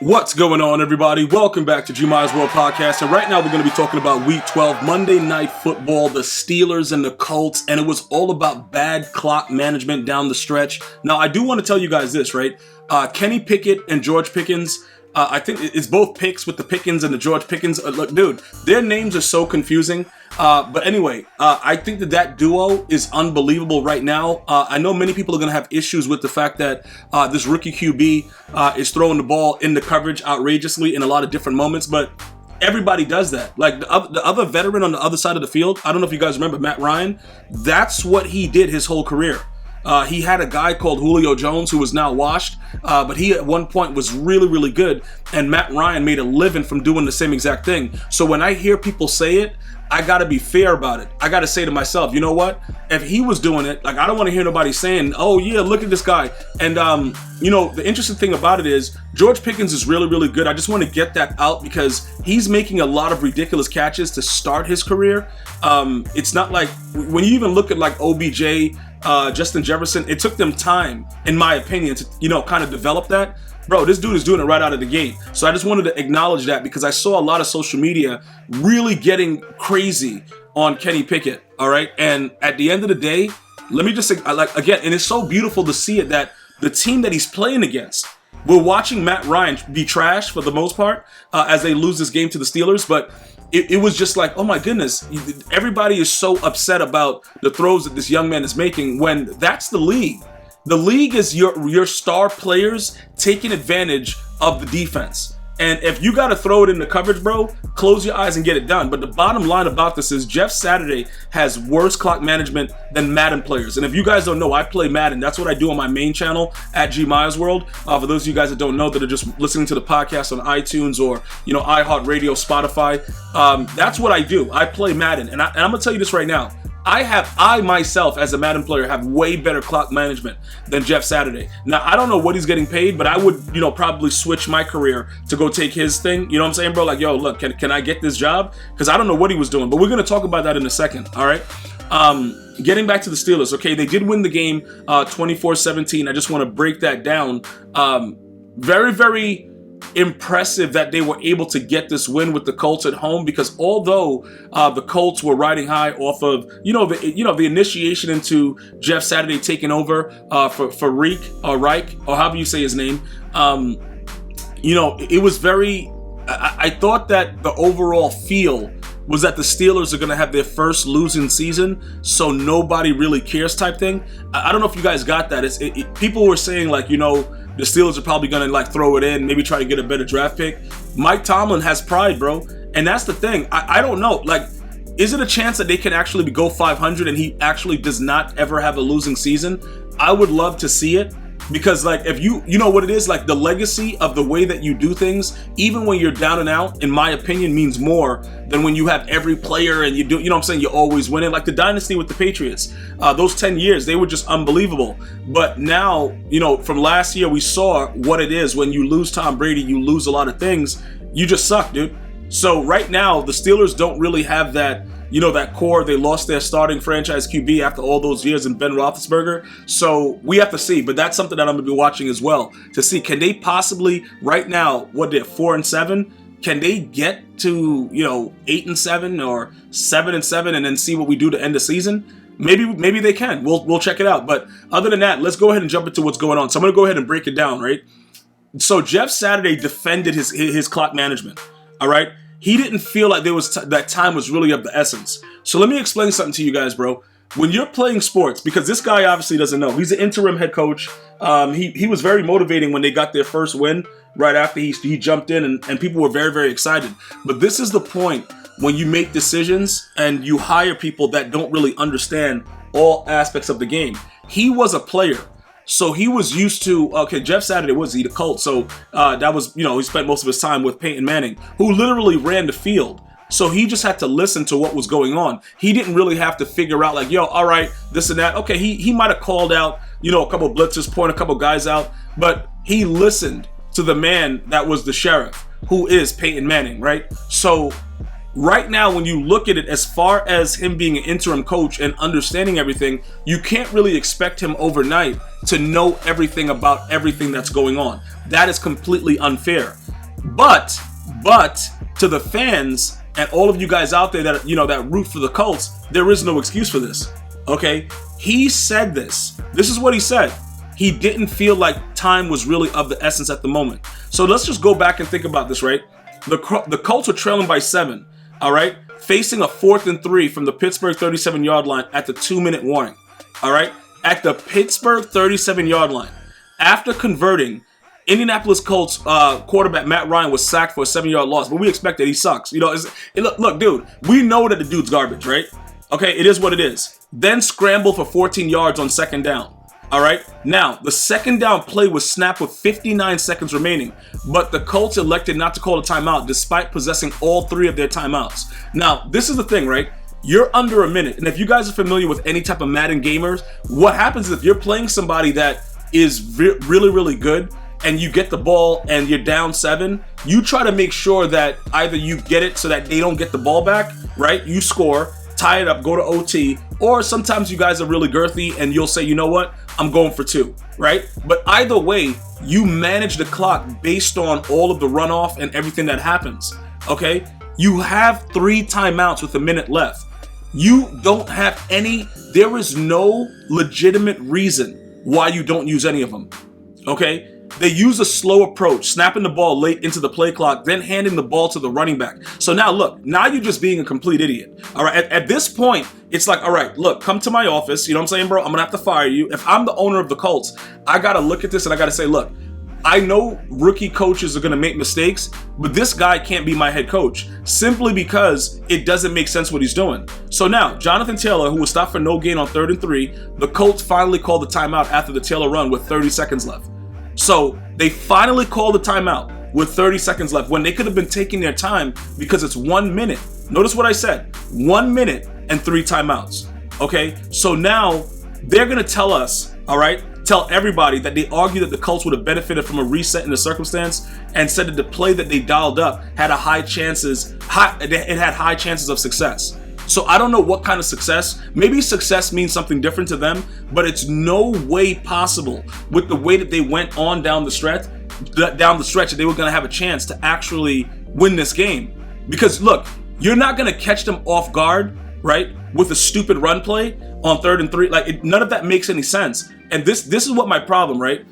What's going on, everybody? Welcome back to G-Miles World Podcast. And right now we're going to be talking about Week 12, Monday Night Football, the Steelers and the Colts. And it was all about bad clock management down the stretch. Now, I do want to tell you guys this, right? Kenny Pickett and George Pickens, I think it's both picks with the Pickens and the George Pickens. Look, dude, their names are so confusing. But anyway, I think that duo is unbelievable right now. I know many people are going to have issues with the fact that this rookie QB is throwing the ball in the coverage outrageously in a lot of different moments, but everybody does that. Like the other veteran on the other side of the field, I don't know if you guys remember Matt Ryan, that's what he did his whole career. He had a guy called Julio Jones who was now washed, but he at one point was really, really good, and Matt Ryan made a living from doing the same exact thing. So when I hear people say it, I gotta be fair about it. I gotta say to myself, you know what? If he was doing it, like I don't want to hear nobody saying, "Oh yeah, look at this guy." And the interesting thing about it is George Pickens is really, really good. I just want to get that out because he's making a lot of ridiculous catches to start his career. It's not like when you even look at like OBJ, Justin Jefferson, it took them time, in my opinion, to kind of develop that. Bro, this dude is doing it right out of the gate. So I just wanted to acknowledge that because I saw a lot of social media really getting crazy on Kenny Pickett, all right? And at the end of the day, let me just say, again, and it's so beautiful to see it that the team that he's playing against, we're watching Matt Ryan be trashed for the most part as they lose this game to the Steelers, but it was just like, oh my goodness, everybody is so upset about the throws that this young man is making when that's the league. The league is your star players taking advantage of the defense. And if you got to throw it in the coverage, bro, close your eyes and get it done. But the bottom line about this is Jeff Saturday has worse clock management than Madden players. And if you guys don't know, I play Madden. That's what I do on my main channel at G-Miles World. For those of you guys that don't know, that are just listening to the podcast on iTunes or, iHeartRadio, Spotify, that's what I do. I play Madden. And I'm going to tell you this right now. I myself, as a Madden player, have way better clock management than Jeff Saturday. Now, I don't know what he's getting paid, but I would, probably switch my career to go take his thing. You know what I'm saying, bro? Like, yo, look, can I get this job? Because I don't know what he was doing, but we're going to talk about that in a second, all right? Getting back to the Steelers, okay, they did win the game 24-17. I just want to break that down. Very, very impressive that they were able to get this win with the Colts at home, because although the Colts were riding high off of the initiation into Jeff Saturday taking over for Reich, or however you say his name, it was very. I thought that the overall feel was that the Steelers are going to have their first losing season, so nobody really cares type thing. I don't know if you guys got that. People were saying the Steelers are probably going to throw it in, maybe try to get a better draft pick. Mike Tomlin has pride, bro. And that's the thing. I don't know. Is it a chance that they can actually go 500 and he actually does not ever have a losing season? I would love to see it. Because if you know what it is, the legacy of the way that you do things, even when you're down and out, in my opinion, means more than when you have every player and you do, what I'm saying, you're always winning. Like the dynasty with the Patriots, those 10 years, they were just unbelievable. But now, from last year, we saw what it is when you lose Tom Brady, you lose a lot of things. You just suck, dude. So right now, the Steelers don't really have that, that core. They lost their starting franchise QB after all those years in Ben Roethlisberger. So we have to see, but that's something that I'm going to be watching as well to see, can they possibly right now, they're 4-7, can they get to, 8-7 or 7-7 and then see what we do to end the season? Maybe they can. We'll check it out. But other than that, let's go ahead and jump into what's going on. So I'm going to go ahead and break it down, right? So Jeff Saturday defended his clock management, all right? He didn't feel like there was that time was really of the essence. So let me explain something to you guys, bro. When you're playing sports, because this guy obviously doesn't know, he's an interim head coach. He was very motivating when they got their first win right after he jumped in, and people were very, very excited. But this is the point when you make decisions and you hire people that don't really understand all aspects of the game. He was a player. So he was used to, Jeff Saturday was the Colts. So that was, he spent most of his time with Peyton Manning, who literally ran the field. So he just had to listen to what was going on. He didn't really have to figure out all right, this and that. Okay, he might have called out, a couple blitzers, point a couple guys out, but he listened to the man that was the sheriff, who is Peyton Manning, right? So right now, when you look at it, as far as him being an interim coach and understanding everything, you can't really expect him overnight to know everything about everything that's going on. That is completely unfair. But to the fans and all of you guys out there that that root for the Colts, there is no excuse for this. Okay? He said this. This is what he said. He didn't feel like time was really of the essence at the moment. So let's just go back and think about this, right? The Colts were trailing by 7, all right? Facing a 4th and 3 from the Pittsburgh 37-yard line at the 2-minute warning, all right? At the Pittsburgh 37-yard line. After converting, Indianapolis Colts quarterback Matt Ryan was sacked for a 7-yard loss, but we expect that he sucks. Look, dude, we know that the dude's garbage, right? Okay, it is what it is. Then scramble for 14 yards on 2nd down. All right. Now, the 2nd down play was snapped with 59 seconds remaining, but the Colts elected not to call a timeout despite possessing all 3 of their timeouts. Now, this is the thing, right? You're under a minute. And if you guys are familiar with any type of Madden gamers, what happens is if you're playing somebody that is really, really good and you get the ball and you're down 7, you try to make sure that either you get it so that they don't get the ball back, right? You score, tie it up, go to OT, or sometimes you guys are really girthy and you'll say, you know what? I'm going for 2, right? But either way, you manage the clock based on all of the runoff and everything that happens, okay? You have 3 timeouts with a minute left. You don't have any, there is no legitimate reason why you don't use any of them, okay? They use a slow approach, snapping the ball late into the play clock, then handing the ball to the running back. So now look, now you're just being a complete idiot. All right, at this point, it's like, all right, look, come to my office. You know what I'm saying, bro? I'm gonna have to fire you. If I'm the owner of the Colts, I gotta look at this and I gotta say, look, I know rookie coaches are gonna make mistakes, but this guy can't be my head coach simply because it doesn't make sense what he's doing. So now, Jonathan Taylor, who was stopped for no gain on 3rd and 3, the Colts finally called the timeout after the Taylor run with 30 seconds left. So they finally called the timeout with 30 seconds left when they could have been taking their time because it's 1 minute. Notice what I said, 1 minute and 3 timeouts. Okay, so now they're going to tell us, all right, tell everybody that they argue that the Colts would have benefited from a reset in the circumstance and said that the play that they dialed up had high chances of success. So I don't know what kind of success. Maybe success means something different to them, but it's no way possible with the way that they went on down the stretch that they were going to have a chance to actually win this game. Because look, you're not going to catch them off guard, right, with a stupid run play on 3rd and 3. None of that makes any sense. And this is what my problem, right?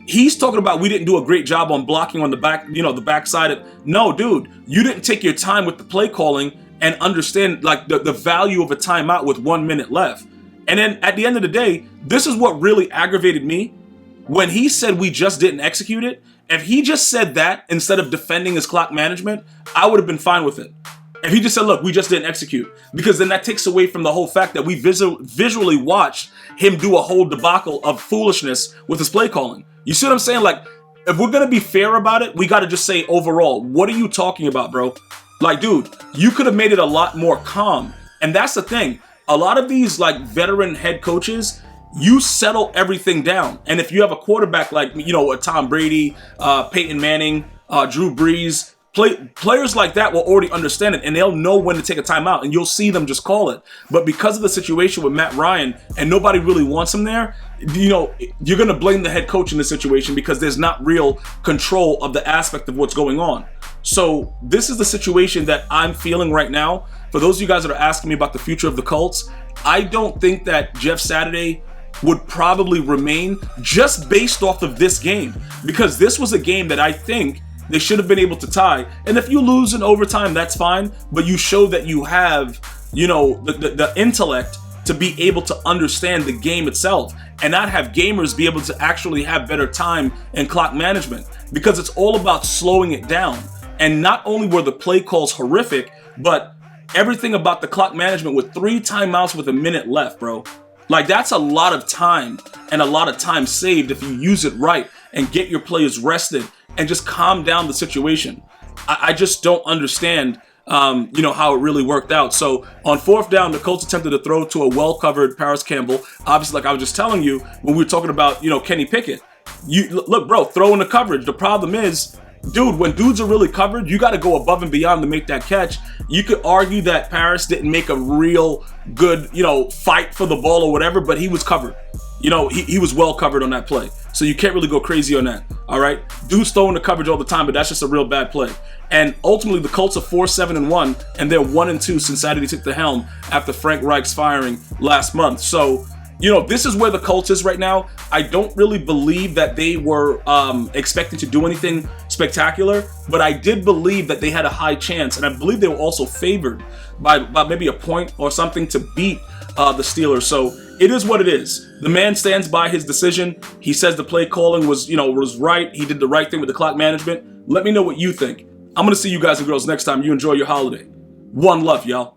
He's talking about we didn't do a great job on blocking on the back, the backside. No, dude, you didn't take your time with the play calling and understand the value of a timeout with 1 minute left. And then at the end of the day, this is what really aggravated me. When he said we just didn't execute it, if he just said that instead of defending his clock management, I would have been fine with it. If he just said, look, we just didn't execute, because then that takes away from the whole fact that we visually watched him do a whole debacle of foolishness with his play calling. You see what I'm saying? If we're going to be fair about it, we got to just say overall, what are you talking about, bro? Dude, you could have made it a lot more calm. And that's the thing. A lot of these veteran head coaches, you settle everything down. And if you have a quarterback a Tom Brady, Peyton Manning, Drew Brees, players like that will already understand it and they'll know when to take a timeout and you'll see them just call it. But because of the situation with Matt Ryan and nobody really wants him there, you're going to blame the head coach in this situation because there's not real control of the aspect of what's going on. So this is the situation that I'm feeling right now. For those of you guys that are asking me about the future of the Colts, I don't think that Jeff Saturday would probably remain just based off of this game, because this was a game that I think they should have been able to tie. And if you lose in overtime, that's fine, but you show that you have, the intellect to be able to understand the game itself and not have gamers be able to actually have better time and clock management, because it's all about slowing it down. And not only were the play calls horrific, but everything about the clock management with 3 timeouts with a minute left, bro. That's a lot of time and a lot of time saved if you use it right and get your players rested and just calm down the situation. I just don't understand, how it really worked out. So on 4th down, the Colts attempted to throw to a well-covered Paris Campbell. Obviously, like I was just telling you when we were talking about, Kenny Pickett. Look, bro, throw in the coverage. The problem is, dude, when dudes are really covered, you got to go above and beyond to make that catch. You could argue that Paris didn't make a real good, fight for the ball or whatever, but he was covered. you know, he was well covered on that play. So you can't really go crazy on that, all right? Dude's throwing the coverage all the time, but that's just a real bad play. And ultimately, the Colts are 4-7-1, and they're 1-2 since Saturday took the helm after Frank Reich's firing last month. So, you know, this is where the Colts is right now. I don't really believe that they were expecting to do anything spectacular, but I did believe that they had a high chance, and I believe they were also favored by maybe a point or something to beat the Steelers. So it is what it is. The man stands by his decision. He says the play calling was right. He did the right thing with the clock management. Let me know what you think. I'm going to see you guys and girls next time. You enjoy your holiday. One love, y'all.